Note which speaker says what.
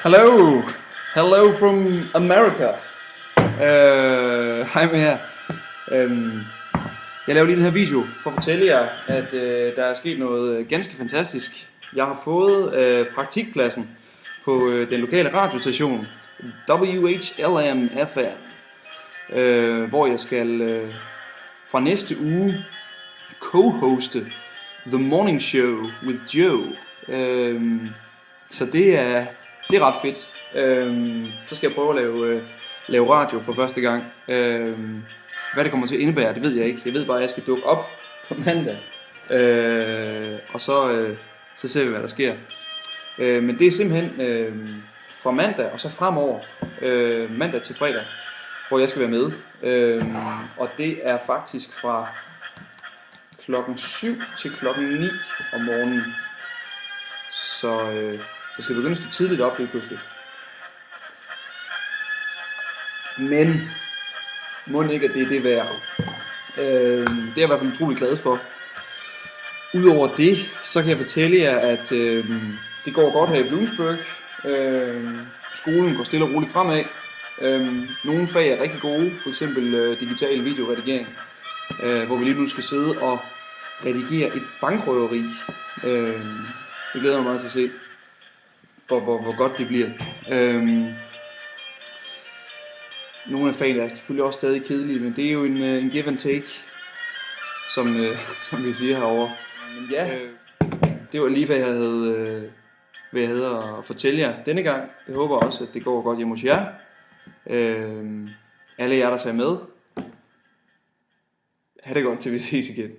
Speaker 1: Hello, hello from America. Hej med jer. Jeg laver lige den her video for at fortælle jer, at der er sket noget ganske fantastisk. Jeg har fået praktikpladsen på den lokale radiostation WHLM FM, hvor jeg skal fra næste uge co-hoste The Morning Show with Joe. Så det er ret fedt. Så skal jeg prøve at lave radio for første gang. Hvad det kommer til at indebære, det ved jeg ikke. Jeg ved bare, at jeg skal dukke op på mandag. Og så ser vi, hvad der sker. Men det er simpelthen fra mandag og så fremover, mandag til fredag, hvor jeg skal være med. Og det er faktisk fra klokken 7 til klokken 9 om morgenen. Så jeg skal begynde at stå tidligt op lige pludselig. Men må ikke, at det er det værd. Det er jeg i hvert fald utrolig glad for. Udover det, så kan jeg fortælle jer, at det går godt her i Bloomsburg. Skolen går stille og roligt fremad. Nogle fag er rigtig gode, f.eks. digital videoredigering, hvor vi lige nu skal sidde og redigere et bankrøveri. Jeg glæder mig meget til at se, hvor godt det bliver. Nogle af fagene er selvfølgelig også stadig kedelige, men det er jo en give and take, som vi siger herovre. Men ja, det var lige hvad jeg havde at fortælle jer denne gang. Jeg håber også, at det går godt hjemme hos jer. Alle jer, der ser med. Ha' det godt, til vi ses igen.